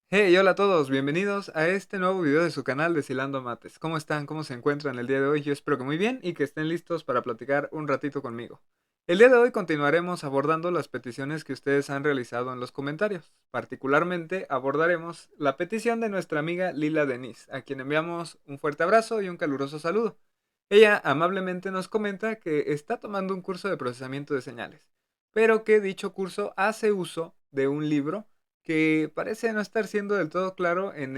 Hey, hola a todos, bienvenidos a este nuevo video de su canal Deshilando Mates. ¿Cómo están? ¿Cómo se encuentran el día de hoy? Yo espero que muy bien y que estén listos para platicar un ratito conmigo. El día de hoy continuaremos abordando las peticiones que ustedes han realizado en los comentarios. Particularmente abordaremos la petición de nuestra amiga Lila Denise, a quien enviamos un fuerte abrazo y un caluroso saludo. Ella amablemente nos comenta que está tomando un curso de procesamiento de señales, pero que dicho curso hace uso de un libro que parece no estar siendo del todo claro en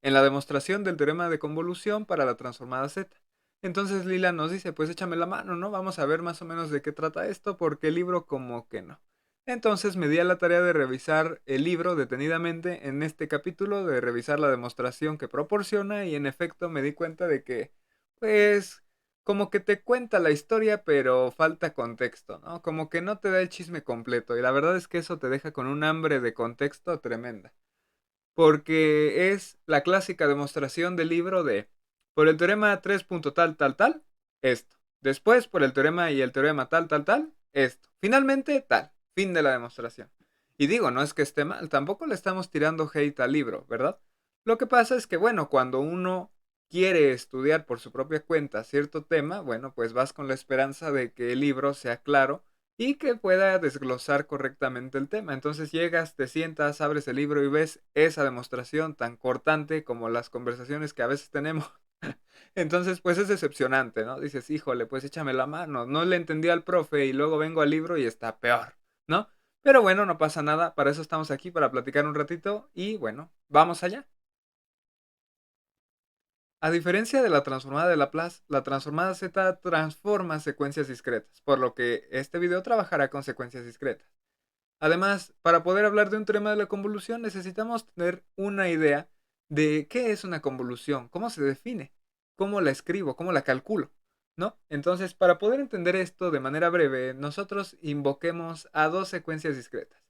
la demostración del teorema de convolución para la transformada Z. Entonces Lila nos dice, pues échame la mano, ¿no? Vamos a ver más o menos de qué trata esto, porque el libro como que no. Entonces me di a la tarea de revisar el libro detenidamente en este capítulo, de revisar la demostración que proporciona y en efecto me di cuenta de que, pues, como que te cuenta la historia, pero falta contexto, ¿no? Como que no te da el chisme completo. Y la verdad es que eso te deja con un hambre de contexto tremenda. Porque es la clásica demostración del libro de, por el teorema 3 punto tal, tal, tal, esto. Después, por el teorema y el teorema tal, tal, tal, esto. Finalmente, tal. Fin de la demostración. Y digo, no es que esté mal, tampoco le estamos tirando hate al libro, ¿verdad? Lo que pasa es que, bueno, cuando uno quiere estudiar por su propia cuenta cierto tema, bueno, pues vas con la esperanza de que el libro sea claro y que pueda desglosar correctamente el tema. Entonces llegas, te sientas, abres el libro y ves esa demostración tan cortante como las conversaciones que a veces tenemos. Entonces, pues es decepcionante, ¿no? Dices, híjole, pues échame la mano. No le entendí al profe y luego vengo al libro y está peor, ¿no? Pero bueno, no pasa nada. Para eso estamos aquí, para platicar un ratito y bueno, vamos allá. A diferencia de la transformada de Laplace, la transformada Z transforma secuencias discretas, por lo que este video trabajará con secuencias discretas. Además, para poder hablar de un teorema de la convolución necesitamos tener una idea de qué es una convolución, cómo se define, cómo la escribo, cómo la calculo, ¿no? Entonces, para poder entender esto de manera breve, nosotros invoquemos a dos secuencias discretas,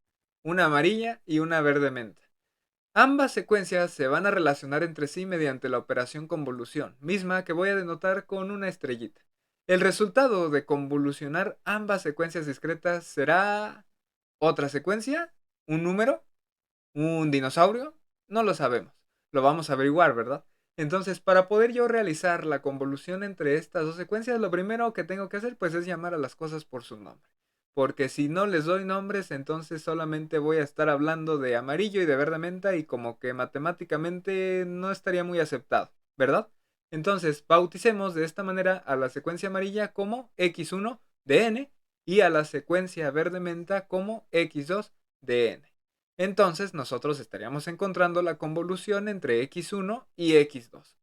una amarilla y una verde menta. Ambas secuencias se van a relacionar entre sí mediante la operación convolución, misma que voy a denotar con una estrellita. El resultado de convolucionar ambas secuencias discretas será otra secuencia, un número, un dinosaurio, no lo sabemos. Lo vamos a averiguar, ¿verdad? Entonces, para poder yo realizar la convolución entre estas dos secuencias, lo primero que tengo que hacer pues es llamar a las cosas por su nombre. Porque si no les doy nombres, entonces solamente voy a estar hablando de amarillo y de verde menta y como que matemáticamente no estaría muy aceptado, ¿verdad? Entonces, bauticemos de esta manera a la secuencia amarilla como x1 de n y a la secuencia verde menta como x2 de n. Entonces nosotros estaríamos encontrando la convolución entre x1 y x2.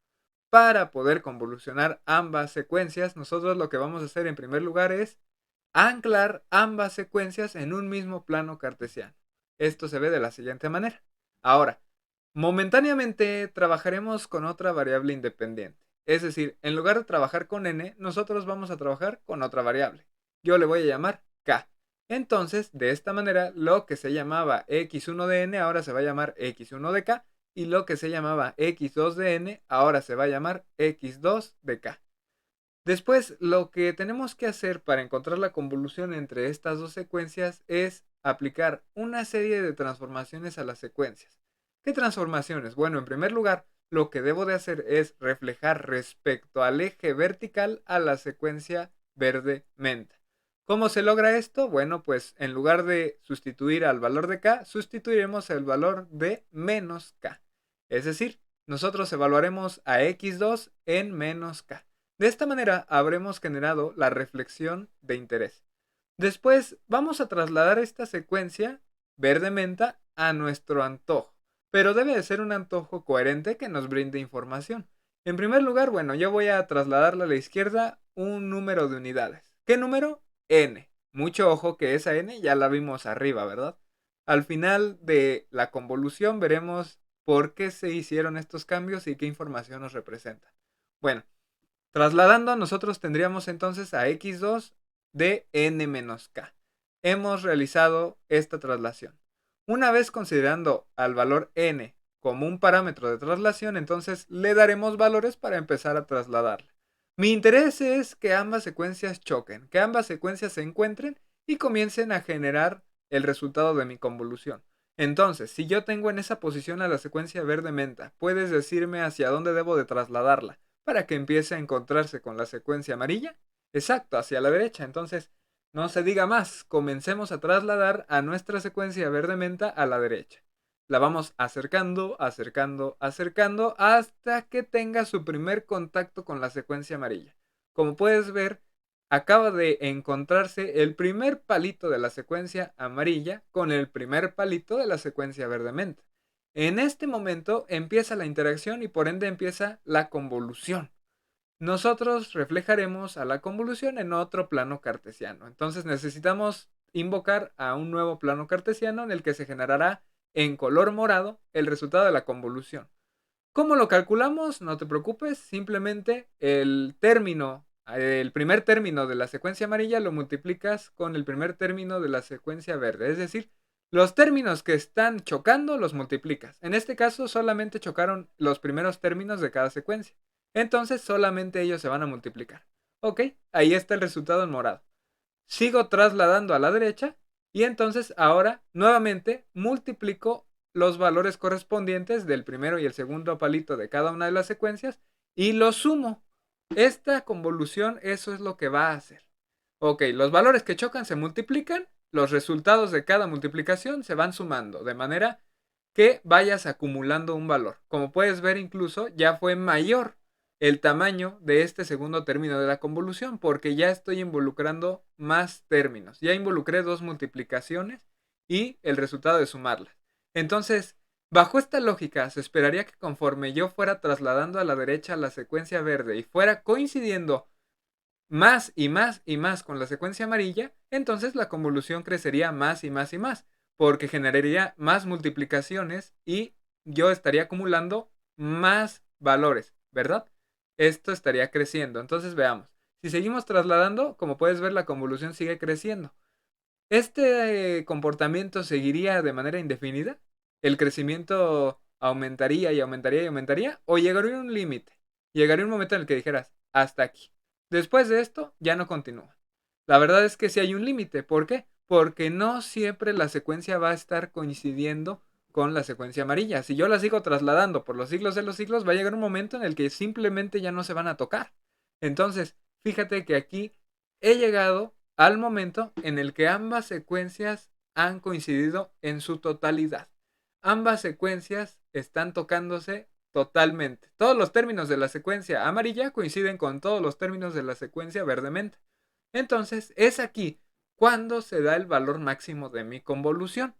Para poder convolucionar ambas secuencias, nosotros lo que vamos a hacer en primer lugar es anclar ambas secuencias en un mismo plano cartesiano. Esto se ve de la siguiente manera. Ahora, momentáneamente trabajaremos con otra variable independiente. Es decir, en lugar de trabajar con n, nosotros vamos a trabajar con otra variable. Yo le voy a llamar k. Entonces, de esta manera, lo que se llamaba x1 de n ahora se va a llamar x1 de k y lo que se llamaba x2 de n ahora se va a llamar x2 de k. Después, lo que tenemos que hacer para encontrar la convolución entre estas dos secuencias es aplicar una serie de transformaciones a las secuencias. ¿Qué transformaciones? Bueno, en primer lugar, lo que debo de hacer es reflejar respecto al eje vertical a la secuencia verde-menta. ¿Cómo se logra esto? Bueno, pues en lugar de sustituir al valor de k, sustituiremos el valor de menos k. Es decir, nosotros evaluaremos a x2 en menos k. De esta manera habremos generado la reflexión de interés. Después vamos a trasladar esta secuencia verde-menta a nuestro antojo, pero debe de ser un antojo coherente que nos brinde información. En primer lugar, bueno, yo voy a trasladarle a la izquierda un número de unidades. ¿Qué número? N. Mucho ojo que esa N ya la vimos arriba, ¿verdad? Al final de la convolución veremos por qué se hicieron estos cambios y qué información nos representa. Bueno, trasladando, nosotros tendríamos entonces a x2 de n menos k. Hemos realizado esta traslación. Una vez considerando al valor n como un parámetro de traslación, entonces le daremos valores para empezar a trasladarla. Mi interés es que ambas secuencias choquen, que ambas secuencias se encuentren y comiencen a generar el resultado de mi convolución. Entonces, si yo tengo en esa posición a la secuencia verde-menta, ¿puedes decirme hacia dónde debo de trasladarla para que empiece a encontrarse con la secuencia amarilla? Exacto, hacia la derecha. Entonces, no se diga más, comencemos a trasladar a nuestra secuencia verde-menta a la derecha. La vamos acercando, acercando, acercando hasta que tenga su primer contacto con la secuencia amarilla. Como puedes ver, acaba de encontrarse el primer palito de la secuencia amarilla con el primer palito de la secuencia verde-menta. En este momento empieza la interacción y por ende empieza la convolución. Nosotros reflejaremos a la convolución en otro plano cartesiano. Entonces necesitamos invocar a un nuevo plano cartesiano en el que se generará en color morado el resultado de la convolución. ¿Cómo lo calculamos? No te preocupes, simplemente el primer término de la secuencia amarilla lo multiplicas con el primer término de la secuencia verde. Es decir, los términos que están chocando los multiplicas. En este caso solamente chocaron los primeros términos de cada secuencia. Entonces solamente ellos se van a multiplicar. Ok, ahí está el resultado en morado. Sigo trasladando a la derecha y entonces ahora nuevamente multiplico los valores correspondientes del primero y el segundo palito de cada una de las secuencias y los sumo. Esta convolución eso es lo que va a hacer. Ok, los valores que chocan se multiplican, los resultados de cada multiplicación se van sumando, de manera que vayas acumulando un valor. Como puedes ver incluso ya fue mayor el tamaño de este segundo término de la convolución porque ya estoy involucrando más términos. Ya involucré dos multiplicaciones y el resultado de sumarlas. Entonces, bajo esta lógica, se esperaría que conforme yo fuera trasladando a la derecha la secuencia verde y fuera coincidiendo más y más y más con la secuencia amarilla, entonces la convolución crecería más y más y más, porque generaría más multiplicaciones y yo estaría acumulando más valores, ¿verdad? Esto estaría creciendo. Entonces veamos. Si seguimos trasladando, como puedes ver, la convolución sigue creciendo. ¿Este comportamiento seguiría de manera indefinida? ¿El crecimiento aumentaría y aumentaría y aumentaría? ¿O llegaría a un límite? Llegaría un momento en el que dijeras, hasta aquí. Después de esto, ya no continúa. La verdad es que sí hay un límite. ¿Por qué? Porque no siempre la secuencia va a estar coincidiendo con la secuencia amarilla. Si yo la sigo trasladando por los siglos de los siglos, va a llegar un momento en el que simplemente ya no se van a tocar. Entonces, fíjate que aquí he llegado al momento en el que ambas secuencias han coincidido en su totalidad. Ambas secuencias están tocándose totalmente. Todos los términos de la secuencia amarilla coinciden con todos los términos de la secuencia verde-menta. Entonces, es aquí cuando se da el valor máximo de mi convolución.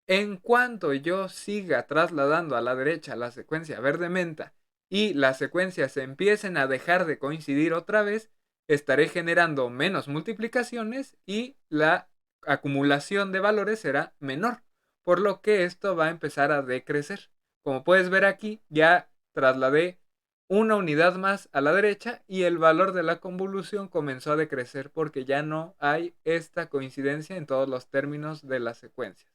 En cuanto yo siga trasladando a la derecha la secuencia verde-menta y las secuencias se empiecen a dejar de coincidir otra vez, estaré generando menos multiplicaciones y la acumulación de valores será menor, por lo que esto va a empezar a decrecer. Como puedes ver aquí, ya trasladé una unidad más a la derecha y el valor de la convolución comenzó a decrecer porque ya no hay esta coincidencia en todos los términos de las secuencias.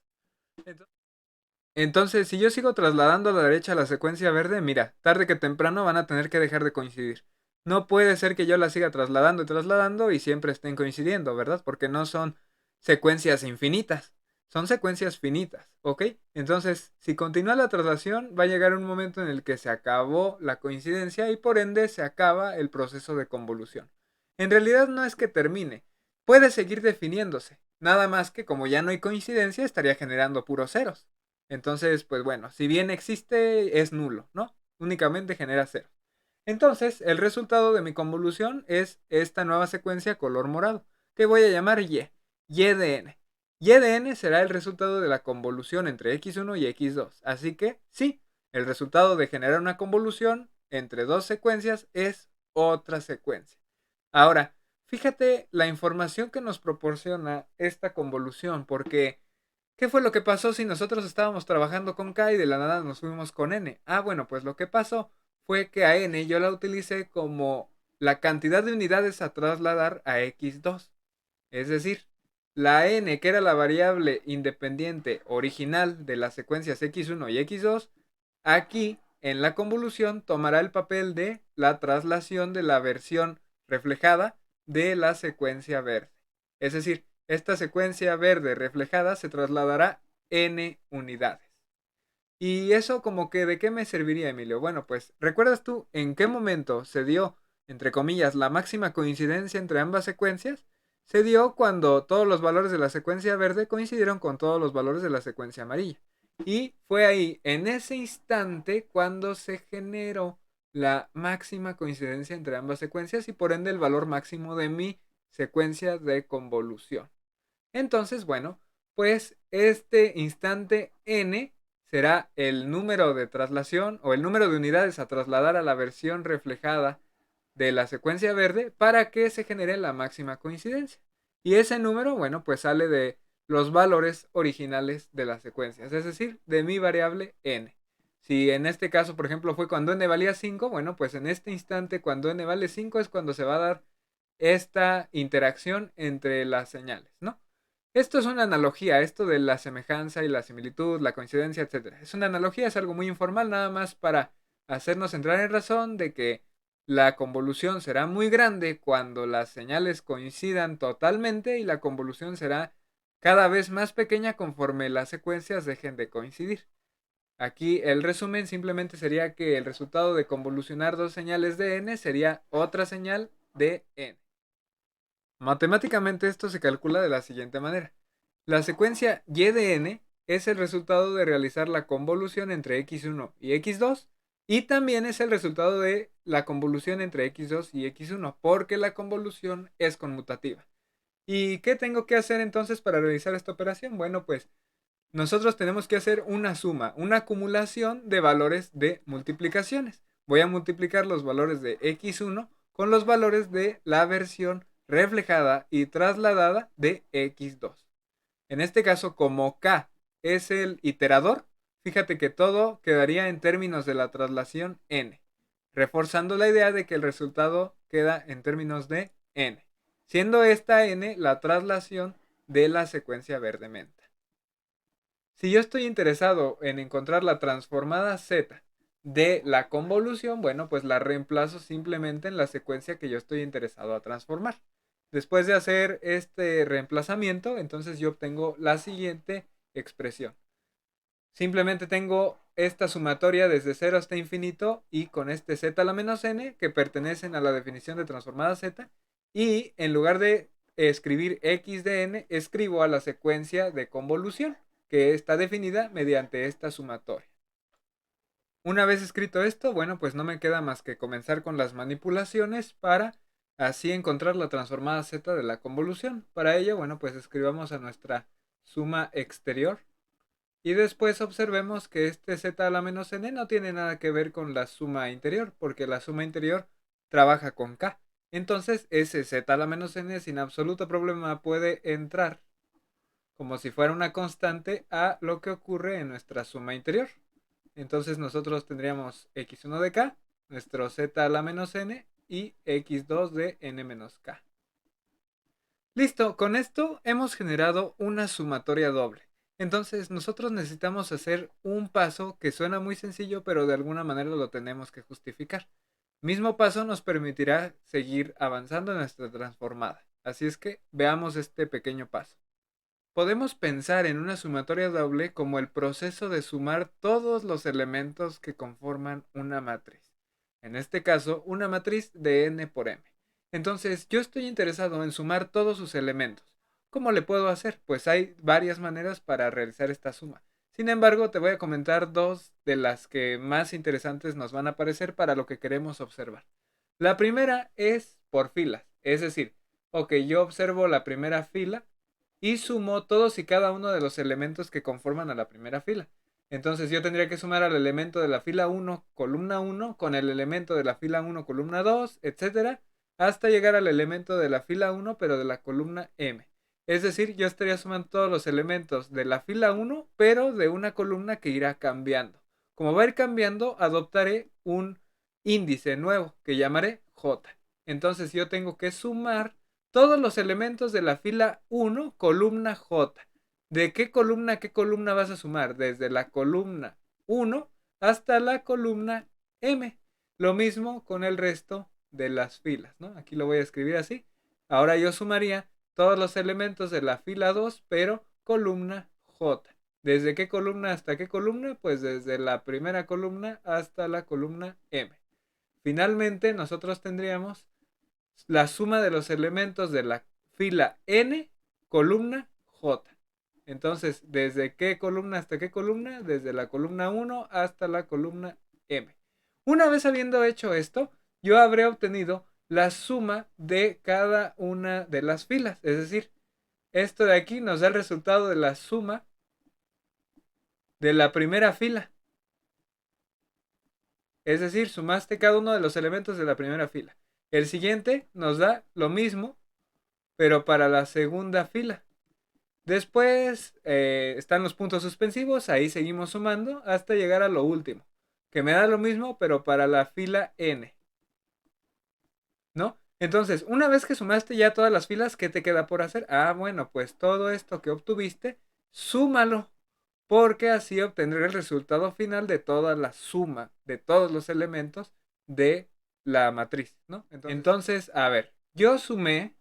Entonces, si yo sigo trasladando a la derecha la secuencia verde, mira, tarde que temprano van a tener que dejar de coincidir. No puede ser que yo la siga trasladando y trasladando y siempre estén coincidiendo, ¿verdad? Porque no son secuencias infinitas, son secuencias finitas, ¿ok? Entonces, si continúa la traslación, va a llegar un momento en el que se acabó la coincidencia y por ende se acaba el proceso de convolución. En realidad no es que termine, puede seguir definiéndose, nada más que como ya no hay coincidencia, estaría generando puros ceros. Entonces, pues bueno, si bien existe, es nulo, ¿no? Únicamente genera cero. Entonces, el resultado de mi convolución es esta nueva secuencia color morado, que voy a llamar Y, Y de n. Y de n será el resultado de la convolución entre x1 y x2. Así que, sí, el resultado de generar una convolución entre dos secuencias es otra secuencia. Ahora, fíjate la información que nos proporciona esta convolución, porque ¿qué fue lo que pasó si nosotros estábamos trabajando con K y de la nada nos fuimos con N? Ah, bueno, pues lo que pasó fue que a N yo la utilicé como la cantidad de unidades a trasladar a X2. Es decir, la N, que era la variable independiente original de las secuencias X1 y X2, aquí en la convolución tomará el papel de la traslación de la versión reflejada de la secuencia verde. Es decir, esta secuencia verde reflejada se trasladará n unidades. ¿Y eso como que de qué me serviría, Emilio? Bueno, pues, ¿recuerdas tú en qué momento se dio, entre comillas, la máxima coincidencia entre ambas secuencias? Se dio cuando todos los valores de la secuencia verde coincidieron con todos los valores de la secuencia amarilla. Y fue ahí, en ese instante, cuando se generó la máxima coincidencia entre ambas secuencias y por ende el valor máximo de mi secuencia de convolución. Entonces, bueno, pues este instante n será el número de traslación o el número de unidades a trasladar a la versión reflejada de la secuencia verde para que se genere la máxima coincidencia. Y ese número, bueno, pues sale de los valores originales de las secuencias, es decir, de mi variable n. Si en este caso, por ejemplo, fue cuando n valía 5, bueno, pues en este instante cuando n vale 5 es cuando se va a dar esta interacción entre las señales, ¿no? Esto es una analogía, esto de la semejanza y la similitud, la coincidencia, etcétera. Es una analogía, es algo muy informal, nada más para hacernos entrar en razón de que la convolución será muy grande cuando las señales coincidan totalmente y la convolución será cada vez más pequeña conforme las secuencias dejen de coincidir. Aquí el resumen simplemente sería que el resultado de convolucionar dos señales de n sería otra señal de n. Matemáticamente esto se calcula de la siguiente manera. La secuencia y de n es el resultado de realizar la convolución entre x1 y x2 y también es el resultado de la convolución entre x2 y x1 porque la convolución es conmutativa. ¿Y qué tengo que hacer entonces para realizar esta operación? Bueno, pues nosotros tenemos que hacer una suma, una acumulación de valores de multiplicaciones. Voy a multiplicar los valores de x1 con los valores de la versión reflejada y trasladada de x2. En este caso, como k es el iterador, fíjate que todo quedaría en términos de la traslación n, reforzando la idea de que el resultado queda en términos de n, siendo esta n la traslación de la secuencia verde-menta. Si yo estoy interesado en encontrar la transformada z de la convolución, bueno, pues la reemplazo simplemente en la secuencia que yo estoy interesado a transformar. Después de hacer este reemplazamiento, entonces yo obtengo la siguiente expresión. Simplemente tengo esta sumatoria desde 0 hasta infinito y con este z a la menos n que pertenecen a la definición de transformada z y en lugar de escribir x de n, escribo a la secuencia de convolución que está definida mediante esta sumatoria. Una vez escrito esto, bueno, pues no me queda más que comenzar con las manipulaciones para así encontrar la transformada z de la convolución. Para ello, bueno, pues escribamos a nuestra suma exterior y después observemos que este z a la menos n no tiene nada que ver con la suma interior, porque la suma interior trabaja con k. Entonces ese z a la menos n sin absoluto problema puede entrar como si fuera una constante a lo que ocurre en nuestra suma interior. Entonces nosotros tendríamos x1 de k, nuestro z a la menos n y x2 de n menos k. Listo, con esto hemos generado una sumatoria doble. Entonces nosotros necesitamos hacer un paso que suena muy sencillo, pero de alguna manera lo tenemos que justificar. Mismo paso nos permitirá seguir avanzando en nuestra transformada. Así es que veamos este pequeño paso. Podemos pensar en una sumatoria doble como el proceso de sumar todos los elementos que conforman una matriz. En este caso, una matriz de n por m. Entonces, yo estoy interesado en sumar todos sus elementos. ¿Cómo le puedo hacer? Pues hay varias maneras para realizar esta suma. Sin embargo, te voy a comentar dos de las que más interesantes nos van a parecer para lo que queremos observar. La primera es por filas, es decir, ok, yo observo la primera fila y sumo todos y cada uno de los elementos que conforman a la primera fila. Entonces yo tendría que sumar al elemento de la fila 1, columna 1, con el elemento de la fila 1, columna 2, etcétera, hasta llegar al elemento de la fila 1, pero de la columna m. Es decir, yo estaría sumando todos los elementos de la fila 1, pero de una columna que irá cambiando. Como va a ir cambiando, adoptaré un índice nuevo que llamaré j. Entonces yo tengo que sumar todos los elementos de la fila 1, columna j. ¿De qué columna a qué columna vas a sumar? Desde la columna 1 hasta la columna m. Lo mismo con el resto de las filas, ¿no? Aquí lo voy a escribir así. Ahora yo sumaría todos los elementos de la fila 2, pero columna j. ¿Desde qué columna hasta qué columna? Pues desde la primera columna hasta la columna M. Finalmente, nosotros tendríamos la suma de los elementos de la fila N, columna J. Entonces, ¿desde qué columna hasta qué columna? Desde la columna 1 hasta la columna M. Una vez habiendo hecho esto, yo habré obtenido la suma de cada una de las filas. Es decir, esto de aquí nos da el resultado de la suma de la primera fila. Es decir, sumaste cada uno de los elementos de la primera fila. El siguiente nos da lo mismo, pero para la segunda fila. Después están los puntos suspensivos, ahí seguimos sumando hasta llegar a lo último, que me da lo mismo, pero para la fila N, ¿no? Entonces, una vez que sumaste ya todas las filas, ¿qué te queda por hacer? Ah, bueno, pues todo esto que obtuviste, súmalo, porque así obtendré el resultado final de toda la suma de todos los elementos de la matriz, ¿no? Entonces, a ver, yo sumé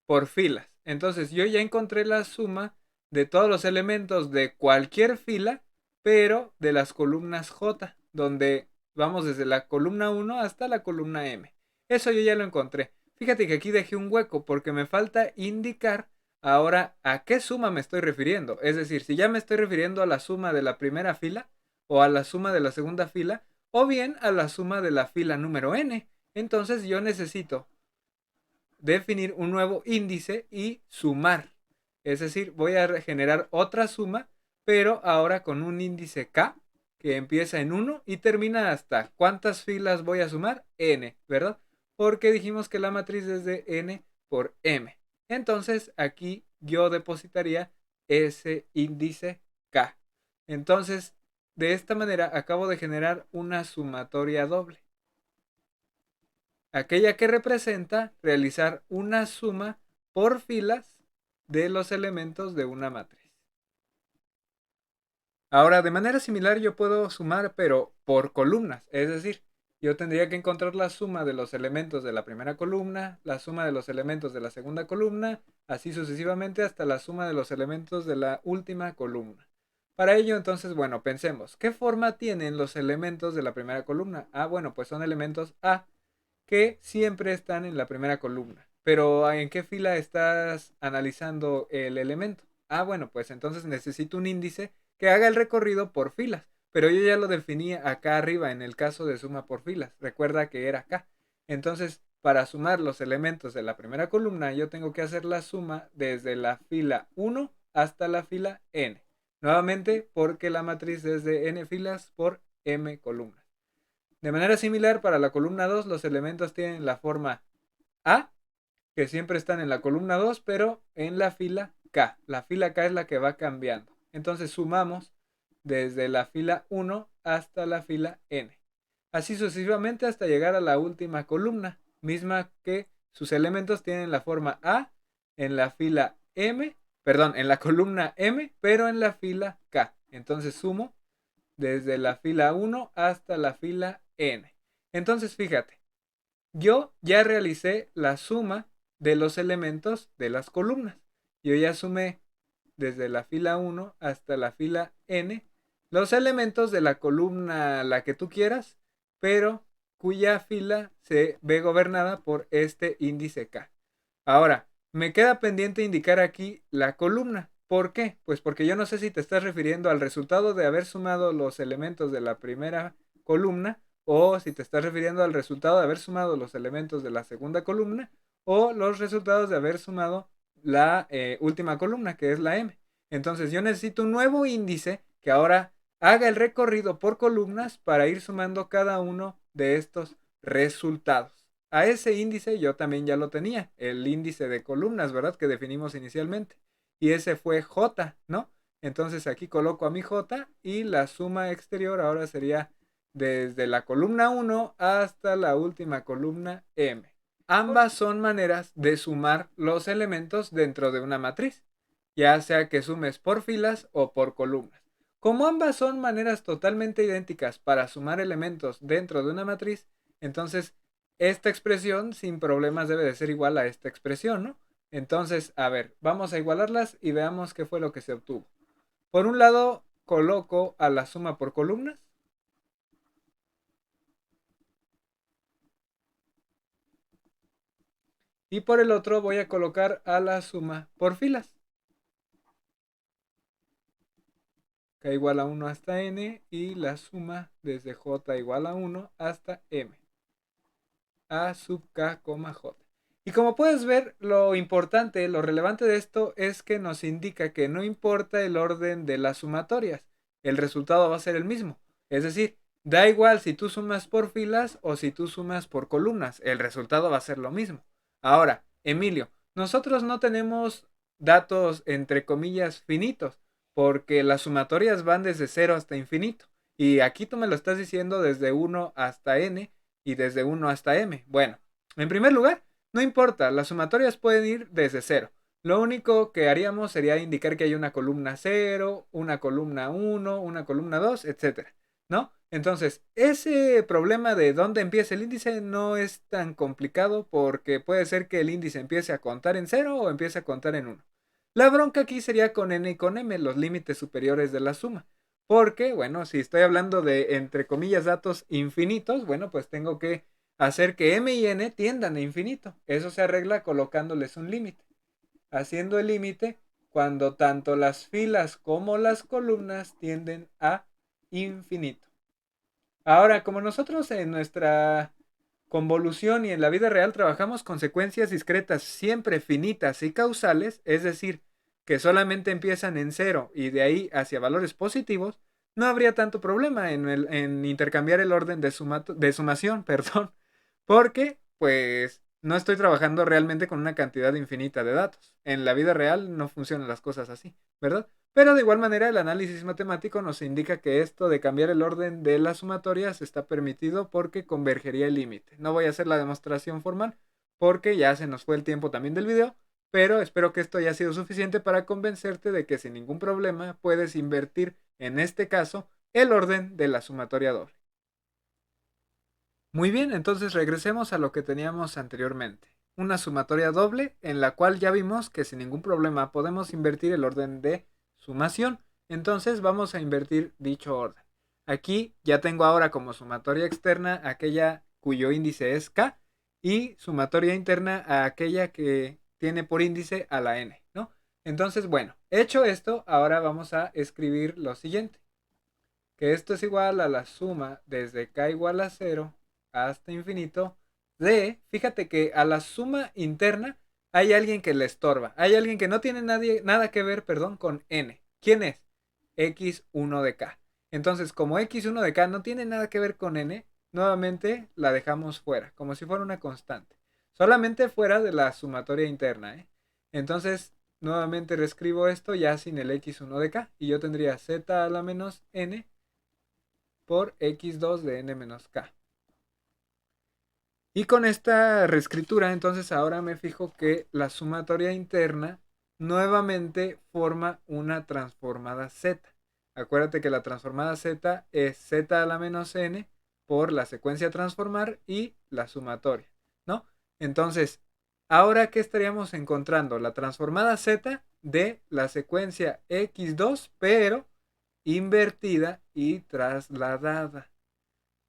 por filas. Entonces yo ya encontré la suma de todos los elementos de cualquier fila, pero de las columnas J, donde vamos desde la columna 1 hasta la columna M. Eso yo ya lo encontré. Fíjate que aquí dejé un hueco porque me falta indicar ahora a qué suma me estoy refiriendo. Es decir, si ya me estoy refiriendo a la suma de la primera fila o a la suma de la segunda fila o bien a la suma de la fila número n. Entonces yo necesito definir un nuevo índice y sumar. Es decir, voy a generar otra suma, pero ahora con un índice k que empieza en 1 y termina hasta ¿cuántas filas voy a sumar? N, ¿verdad? Porque dijimos que la matriz es de n por m. Entonces aquí yo depositaría ese índice k. Entonces, de esta manera acabo de generar una sumatoria doble, aquella que representa realizar una suma por filas de los elementos de una matriz. Ahora, de manera similar yo puedo sumar, pero por columnas, es decir, yo tendría que encontrar la suma de los elementos de la primera columna, la suma de los elementos de la segunda columna, así sucesivamente hasta la suma de los elementos de la última columna. Para ello, entonces, bueno, pensemos, ¿qué forma tienen los elementos de la primera columna? Ah, bueno, pues son elementos A, que siempre están en la primera columna. Pero ¿en qué fila estás analizando el elemento? Ah, bueno, pues entonces necesito un índice que haga el recorrido por filas. Pero yo ya lo definía acá arriba en el caso de suma por filas. Recuerda que era acá. Entonces, para sumar los elementos de la primera columna, yo tengo que hacer la suma desde la fila 1 hasta la fila n. Nuevamente, porque la matriz es de n filas por m columnas. De manera similar, para la columna 2, los elementos tienen la forma A, que siempre están en la columna 2, pero en la fila K. La fila K es la que va cambiando. Entonces sumamos desde la fila 1 hasta la fila N. Así sucesivamente hasta llegar a la última columna, misma que sus elementos tienen la forma A en la fila M, perdón, en la columna M, pero en la fila K. Entonces sumo desde la fila 1 hasta la fila n. Entonces, fíjate, yo ya realicé la suma de los elementos de las columnas. Yo ya sumé desde la fila 1 hasta la fila n los elementos de la columna, la que tú quieras, pero cuya fila se ve gobernada por este índice K. Ahora, me queda pendiente indicar aquí la columna. ¿Por qué? Pues porque yo no sé si te estás refiriendo al resultado de haber sumado los elementos de la primera columna o si te estás refiriendo al resultado de haber sumado los elementos de la segunda columna o los resultados de haber sumado la última columna, que es la M. Entonces yo necesito un nuevo índice que ahora haga el recorrido por columnas para ir sumando cada uno de estos resultados. A ese índice yo también ya lo tenía, el índice de columnas, ¿verdad? Que definimos inicialmente. Y ese fue J, ¿no? Entonces aquí coloco a mi J y la suma exterior ahora sería desde la columna 1 hasta la última columna M. Ambas son maneras de sumar los elementos dentro de una matriz, ya sea que sumes por filas o por columnas. Como ambas son maneras totalmente idénticas para sumar elementos dentro de una matriz, entonces esta expresión sin problemas debe de ser igual a esta expresión, ¿no? Entonces, a ver, vamos a igualarlas y veamos qué fue lo que se obtuvo. Por un lado, coloco a la suma por columnas. Y por el otro voy a colocar a la suma por filas. K igual a 1 hasta n y la suma desde j igual a 1 hasta m. A sub k, j. Y como puedes ver, lo importante, lo relevante de esto es que nos indica que no importa el orden de las sumatorias, el resultado va a ser el mismo. Es decir, da igual si tú sumas por filas o si tú sumas por columnas, el resultado va a ser lo mismo. Ahora, Emilio, nosotros no tenemos datos entre comillas finitos, porque las sumatorias van desde 0 hasta infinito. Y aquí tú me lo estás diciendo desde 1 hasta n y desde 1 hasta m. Bueno, en primer lugar, no importa, las sumatorias pueden ir desde 0. Lo único que haríamos sería indicar que hay una columna 0, una columna 1, una columna 2, etcétera, ¿no? Entonces, ese problema de dónde empieza el índice no es tan complicado porque puede ser que el índice empiece a contar en 0 o empiece a contar en 1. La bronca aquí sería con n y con m, los límites superiores de la suma. Porque, bueno, si estoy hablando de, entre comillas, datos infinitos, bueno, pues tengo que hacer que m y n tiendan a infinito. Eso se arregla colocándoles un límite. Haciendo el límite cuando tanto las filas como las columnas tienden a infinito. Ahora, como nosotros en nuestra convolución y en la vida real trabajamos con secuencias discretas siempre finitas y causales, es decir, que solamente empiezan en cero y de ahí hacia valores positivos, no habría tanto problema en intercambiar el orden de sumación, perdón, porque pues no estoy trabajando realmente con una cantidad infinita de datos. En la vida real no funcionan las cosas así, ¿verdad? Pero de igual manera el análisis matemático nos indica que esto de cambiar el orden de las sumatorias está permitido porque convergería el límite. No voy a hacer la demostración formal porque ya se nos fue el tiempo también del video, pero espero que esto haya sido suficiente para convencerte de que sin ningún problema puedes invertir, en este caso, el orden de la sumatoria doble. Muy bien, entonces regresemos a lo que teníamos anteriormente. Una sumatoria doble en la cual ya vimos que sin ningún problema podemos invertir el orden de sumación. Entonces vamos a invertir dicho orden. Aquí ya tengo ahora como sumatoria externa aquella cuyo índice es k y sumatoria interna a aquella que tiene por índice a la n, ¿no? Entonces, bueno, hecho esto, ahora vamos a escribir lo siguiente, que esto es igual a la suma desde k igual a 0 hasta infinito de, fíjate que a la suma interna hay alguien que le estorba, hay alguien que no tiene nada que ver, perdón, con n. ¿Quién es? X1 de k. Entonces, como X1 de k no tiene nada que ver con n, nuevamente la dejamos fuera, como si fuera una constante. Solamente fuera de la sumatoria interna, ¿eh? Entonces, nuevamente reescribo esto ya sin el X1 de k y yo tendría z a la menos n por x2 de n menos k. Y con esta reescritura, entonces ahora me fijo que la sumatoria interna nuevamente forma una transformada z. Acuérdate que la transformada z es z a la menos n por la secuencia transformar y la sumatoria, ¿no? Entonces, ahora ¿qué estaríamos encontrando? La transformada z de la secuencia x2, pero invertida y trasladada.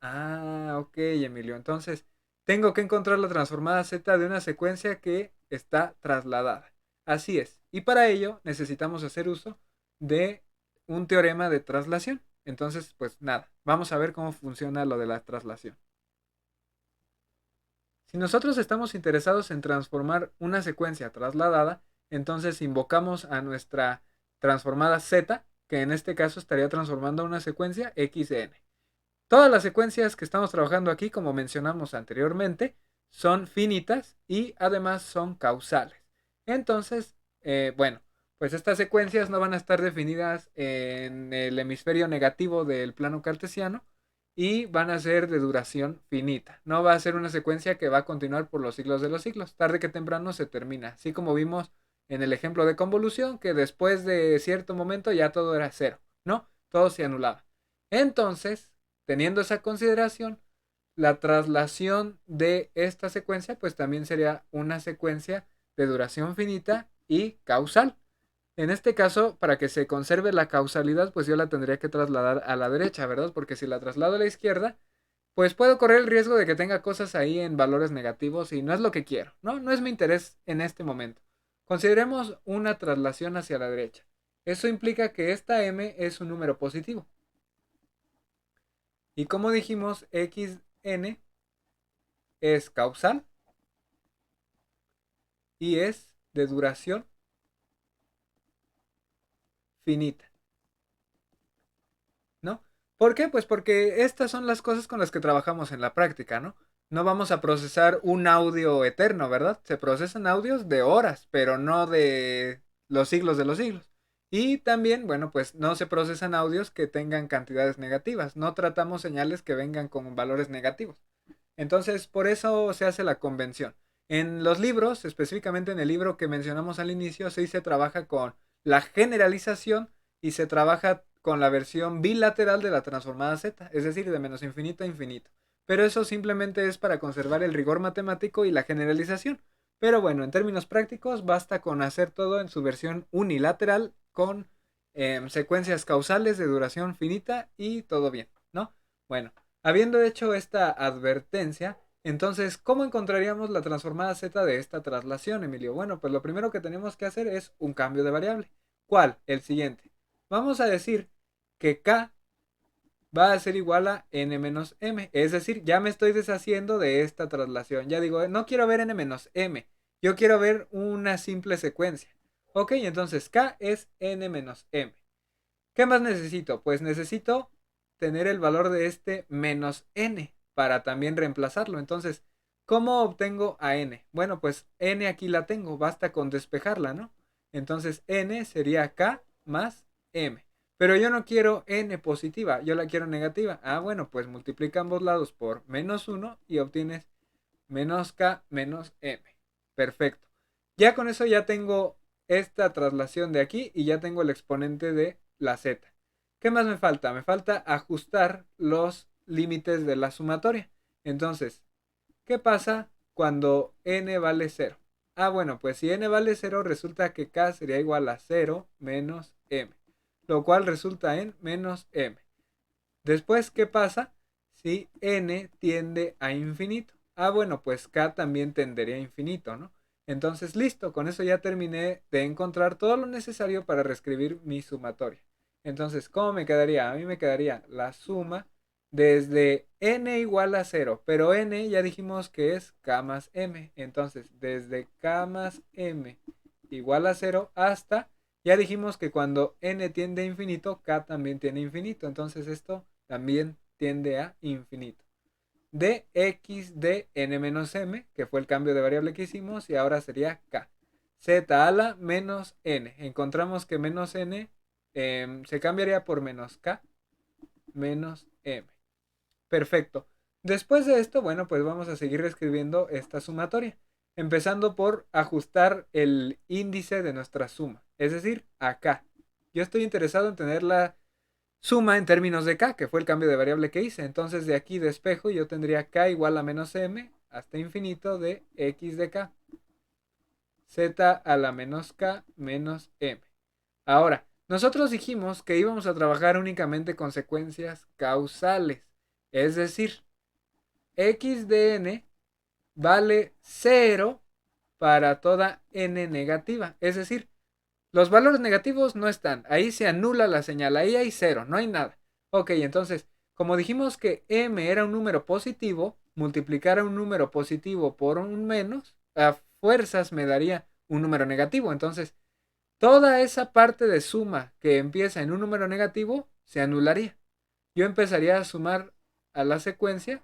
Ah, ok, Emilio. Entonces, tengo que encontrar la transformada z de una secuencia que está trasladada. Así es. Y para ello necesitamos hacer uso de un teorema de traslación. Entonces, pues nada, vamos a ver cómo funciona lo de la traslación. Si nosotros estamos interesados en transformar una secuencia trasladada, entonces invocamos a nuestra transformada z, que en este caso estaría transformando a una secuencia xn. Todas las secuencias que estamos trabajando aquí, como mencionamos anteriormente, son finitas y además son causales. Entonces, bueno, pues estas secuencias no van a estar definidas en el hemisferio negativo del plano cartesiano y van a ser de duración finita. No va a ser una secuencia que va a continuar por los siglos de los siglos. Tarde que temprano se termina. Así como vimos en el ejemplo de convolución, que después de cierto momento ya todo era cero, ¿no? Todo se anulaba. Entonces, teniendo esa consideración, la traslación de esta secuencia pues también sería una secuencia de duración finita y causal. En este caso, para que se conserve la causalidad, pues yo la tendría que trasladar a la derecha, ¿verdad? Porque si la traslado a la izquierda, pues puedo correr el riesgo de que tenga cosas ahí en valores negativos y no es lo que quiero, ¿no? No es mi interés en este momento. Consideremos una traslación hacia la derecha. Eso implica que esta m es un número positivo. Y como dijimos, xn es causal y es de duración finita, ¿no? ¿Por qué? Pues porque estas son las cosas con las que trabajamos en la práctica, ¿no? No vamos a procesar un audio eterno, ¿verdad? Se procesan audios de horas, pero no de los siglos de los siglos. Y también, bueno, pues no se procesan audios que tengan cantidades negativas. No tratamos señales que vengan con valores negativos. Entonces, por eso se hace la convención. En los libros, específicamente en el libro que mencionamos al inicio, sí se trabaja con la generalización y se trabaja con la versión bilateral de la transformada z, es decir, de menos infinito a infinito. Pero eso simplemente es para conservar el rigor matemático y la generalización. Pero bueno, en términos prácticos, basta con hacer todo en su versión unilateral con secuencias causales de duración finita y todo bien, ¿no? Bueno, habiendo hecho esta advertencia, entonces, ¿cómo encontraríamos la transformada z de esta traslación, Emilio? Bueno, pues lo primero que tenemos que hacer es un cambio de variable. ¿Cuál? El siguiente. Vamos a decir que k va a ser igual a n menos m. Es decir, ya me estoy deshaciendo de esta traslación. Ya digo, no quiero ver n menos m. Yo quiero ver una simple secuencia. Ok, entonces k es n menos m. ¿Qué más necesito? Pues necesito tener el valor de este menos n para también reemplazarlo. Entonces, ¿cómo obtengo a n? Bueno, pues n aquí la tengo, basta con despejarla, ¿no? Entonces n sería k más m. Pero yo no quiero n positiva, yo la quiero negativa. Ah, bueno, pues multiplica ambos lados por menos 1 y obtienes menos k menos m. Perfecto. Ya con eso ya tengo esta traslación de aquí y ya tengo el exponente de la z. ¿Qué más me falta? Me falta ajustar los límites de la sumatoria. Entonces, ¿qué pasa cuando n vale 0? Ah, bueno, pues si n vale 0 resulta que k sería igual a 0 menos m, lo cual resulta en menos m. Después, ¿qué pasa si n tiende a infinito? Ah, bueno, pues k también tendería a infinito, ¿no? Entonces, listo, con eso ya terminé de encontrar todo lo necesario para reescribir mi sumatoria. Entonces, ¿cómo me quedaría? A mí me quedaría la suma desde n igual a 0, pero n ya dijimos que es k más m. Entonces, desde k más m igual a 0 hasta, ya dijimos que cuando n tiende a infinito, k también tiene infinito. Entonces, esto también tiende a infinito. De x de n menos m, que fue el cambio de variable que hicimos, y ahora sería k. Z a la menos n. Encontramos que menos n se cambiaría por menos k menos m. Perfecto. Después de esto, bueno, pues vamos a seguir escribiendo esta sumatoria. Empezando por ajustar el índice de nuestra suma. Es decir, acá. Yo estoy interesado en tener la suma en términos de k, que fue el cambio de variable que hice. Entonces de aquí despejo yo tendría k igual a menos m hasta infinito de x de k. Z a la menos k menos m. Ahora, nosotros dijimos que íbamos a trabajar únicamente con secuencias causales. Es decir, x de n vale 0 para toda n negativa. Es decir, los valores negativos no están. Ahí se anula la señal. Ahí hay 0. No hay nada. Ok, entonces, como dijimos que m era un número positivo, multiplicar a un número positivo por un menos, a fuerzas me daría un número negativo. Entonces, toda esa parte de suma que empieza en un número negativo se anularía. Yo empezaría a sumar a la secuencia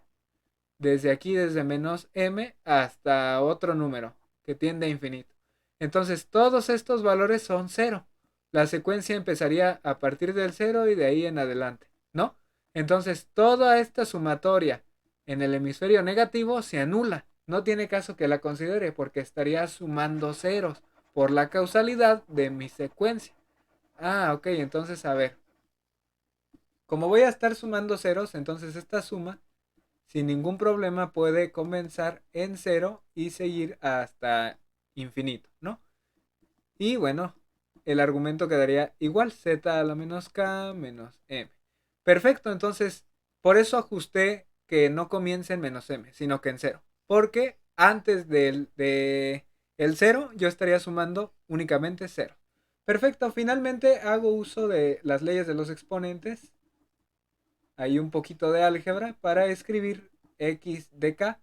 desde aquí, desde menos m hasta otro número que tiende a infinito. Entonces todos estos valores son cero. La secuencia empezaría a partir del cero y de ahí en adelante, ¿no? Entonces toda esta sumatoria en el hemisferio negativo se anula. No tiene caso que la considere porque estaría sumando ceros por la causalidad de mi secuencia. Ah, ok, entonces a ver. Como voy a estar sumando ceros, entonces esta suma sin ningún problema puede comenzar en cero y seguir hasta infinito, ¿no? Y bueno, el argumento quedaría igual, z a la menos k menos m. Perfecto, entonces por eso ajusté que no comience en menos m, sino que en cero. Porque antes de el cero yo estaría sumando únicamente cero. Perfecto, finalmente hago uso de las leyes de los exponentes. Hay un poquito de álgebra para escribir x de k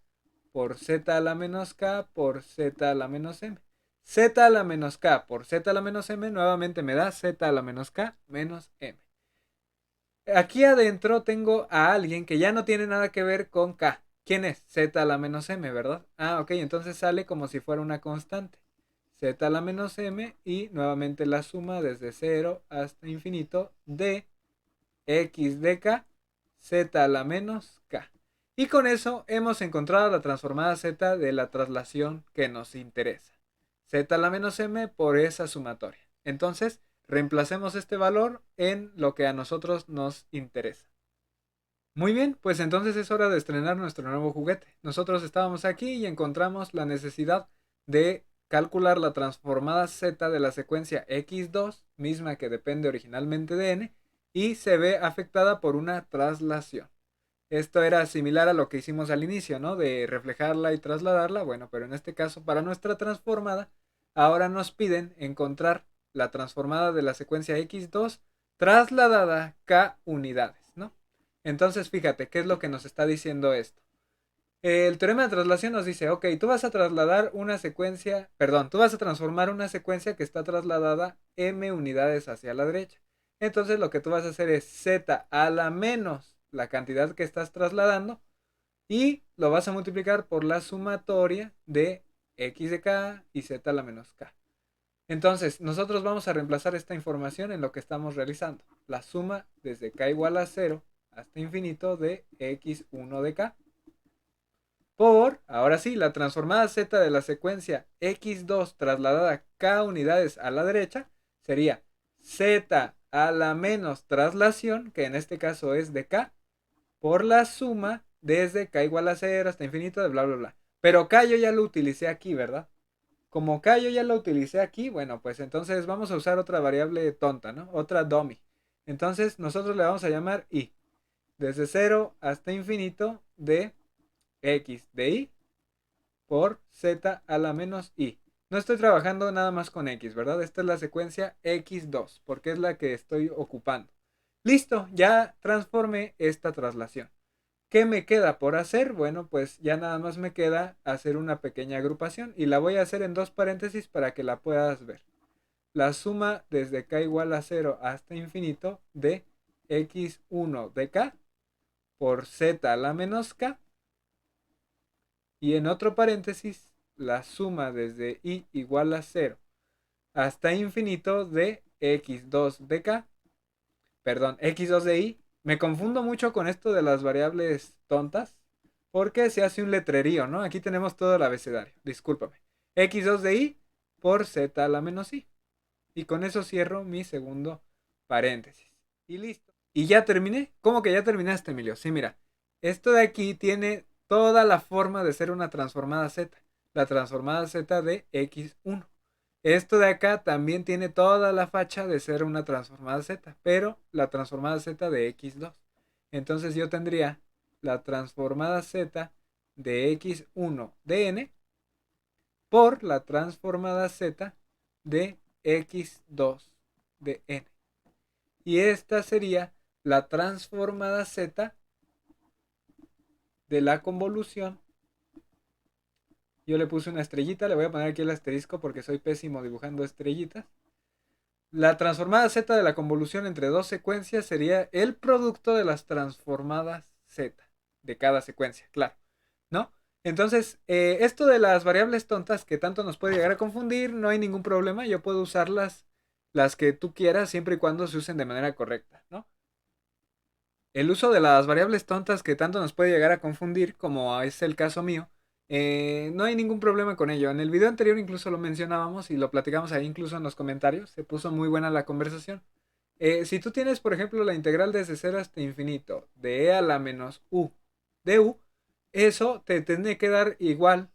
por z a la menos k por z a la menos m. Z a la menos k por z a la menos m nuevamente me da z a la menos k menos m. Aquí adentro tengo a alguien que ya no tiene nada que ver con k. ¿Quién es? Z a la menos m, ¿verdad? Ah, ok, entonces sale como si fuera una constante. Z a la menos m y nuevamente la suma desde 0 hasta infinito de x de k z a la menos k. Y con eso hemos encontrado la transformada z de la traslación que nos interesa. Z a la menos m por esa sumatoria. Entonces, reemplacemos este valor en lo que a nosotros nos interesa. Muy bien, pues entonces es hora de estrenar nuestro nuevo juguete. Nosotros estábamos aquí y encontramos la necesidad de calcular la transformada z de la secuencia x2, misma que depende originalmente de n, y se ve afectada por una traslación. Esto era similar a lo que hicimos al inicio, ¿no? De reflejarla y trasladarla. Bueno, pero en este caso, para nuestra transformada, ahora nos piden encontrar la transformada de la secuencia x2 trasladada k unidades, ¿no? Entonces, fíjate, ¿qué es lo que nos está diciendo esto? El teorema de traslación nos dice, ok, tú vas a trasladar una secuencia, perdón, tú vas a transformar una secuencia que está trasladada m unidades hacia la derecha. Entonces lo que tú vas a hacer es z a la menos la cantidad que estás trasladando y lo vas a multiplicar por la sumatoria de x de k y z a la menos k. Entonces, nosotros vamos a reemplazar esta información en lo que estamos realizando. La suma desde k igual a 0 hasta infinito de x1 de k por, ahora sí, la transformada z de la secuencia x2 trasladada k unidades a la derecha sería z a la menos traslación, que en este caso es de k, por la suma desde k igual a 0 hasta infinito de bla, bla, bla. Pero k yo ya lo utilicé aquí, ¿verdad? Como k yo ya lo utilicé aquí, bueno, pues entonces vamos a usar otra variable tonta, ¿no? Otra dummy. Entonces nosotros le vamos a llamar i. Desde 0 hasta infinito de x de i por z a la menos i. No estoy trabajando nada más con x, ¿verdad? Esta es la secuencia x2, porque es la que estoy ocupando. Listo, ya transformé esta traslación. ¿Qué me queda por hacer? Bueno, pues ya nada más me queda hacer una pequeña agrupación y la voy a hacer en dos paréntesis para que la puedas ver. La suma desde k igual a 0 hasta infinito de x1 de k por z a la menos k. Y en otro paréntesis, la suma desde i igual a 0 hasta infinito de x2 de k, perdón, x2 de i. Me confundo mucho con esto de las variables tontas, porque se hace un letrerío, ¿no? Aquí tenemos todo el abecedario, discúlpame. x2 de i por z a la menos i. Y con eso cierro mi segundo paréntesis. Y listo. Y ya terminé. ¿Cómo que ya terminaste, Emilio? Sí, mira. Esto de aquí tiene toda la forma de ser una transformada z. La transformada z de x1. Esto de acá también tiene toda la facha de ser una transformada z. Pero la transformada z de x2. Entonces yo tendría la transformada z de x1 de n por la transformada z de x2 de n. Y esta sería la transformada z de la convolución. Yo le puse una estrellita, le voy a poner aquí el asterisco porque soy pésimo dibujando estrellitas. La transformada z de la convolución entre dos secuencias sería el producto de las transformadas z de cada secuencia, claro, ¿no? Entonces, esto de las variables tontas que tanto nos puede llegar a confundir, no hay ningún problema, yo puedo usarlas las que tú quieras siempre y cuando se usen de manera correcta, ¿no? El uso de las variables tontas que tanto nos puede llegar a confundir, como es el caso mío, no hay ningún problema con ello. En el video anterior incluso lo mencionábamos y lo platicamos ahí incluso en los comentarios. Se puso muy buena la conversación. Si tú tienes, por ejemplo, la integral desde 0 hasta infinito de e a la menos u de u, eso te tiene que dar igual,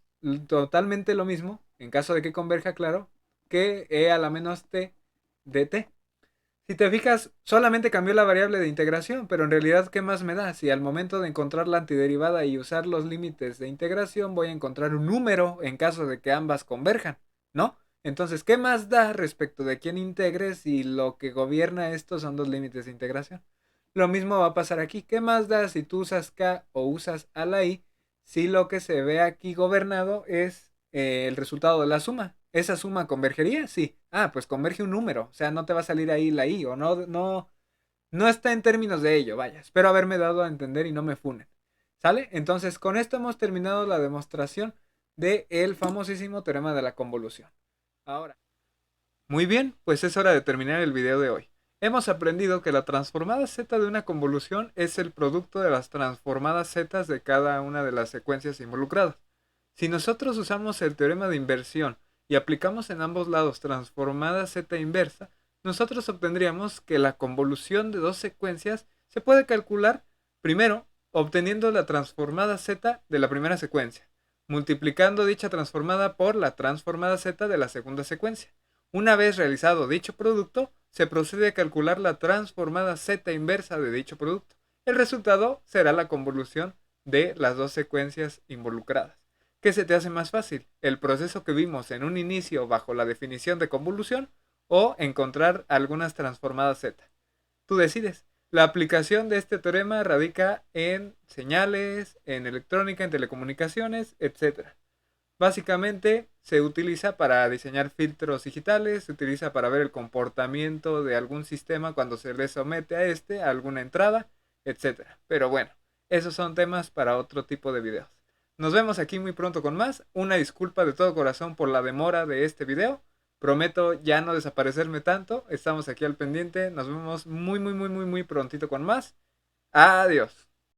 totalmente lo mismo, en caso de que converja, claro, que e a la menos t dt. Si te fijas, solamente cambió la variable de integración, pero en realidad, ¿qué más me da? Si al momento de encontrar la antiderivada y usar los límites de integración voy a encontrar un número en caso de que ambas converjan, ¿no? Entonces, ¿qué más da respecto de quién integre si lo que gobierna esto son dos límites de integración? Lo mismo va a pasar aquí. ¿Qué más da si tú usas k o usas a la i si lo que se ve aquí gobernado es el resultado de la suma? ¿Esa suma convergería? Sí. Ah, pues converge un número. O sea, no te va a salir ahí la i o no está en términos de ello. Vaya, espero haberme dado a entender y no me funen. ¿Sale? Entonces, con esto hemos terminado la demostración del famosísimo teorema de la convolución. Ahora. Muy bien, pues es hora de terminar el video de hoy. Hemos aprendido que la transformada z de una convolución es el producto de las transformadas z de cada una de las secuencias involucradas. Si nosotros usamos el teorema de inversión y aplicamos en ambos lados transformada z inversa, nosotros obtendríamos que la convolución de dos secuencias se puede calcular primero obteniendo la transformada z de la primera secuencia, multiplicando dicha transformada por la transformada z de la segunda secuencia. Una vez realizado dicho producto, se procede a calcular la transformada z inversa de dicho producto. El resultado será la convolución de las dos secuencias involucradas. ¿Qué se te hace más fácil? ¿El proceso que vimos en un inicio bajo la definición de convolución o encontrar algunas transformadas z? Tú decides. La aplicación de este teorema radica en señales, en electrónica, en telecomunicaciones, etc. Básicamente se utiliza para diseñar filtros digitales, se utiliza para ver el comportamiento de algún sistema cuando se le somete a alguna entrada, etcétera. Pero bueno, esos son temas para otro tipo de videos. Nos vemos aquí muy pronto con más. Una disculpa de todo corazón por la demora de este video. Prometo ya no desaparecerme tanto. Estamos aquí al pendiente. Nos vemos muy prontito con más. Adiós.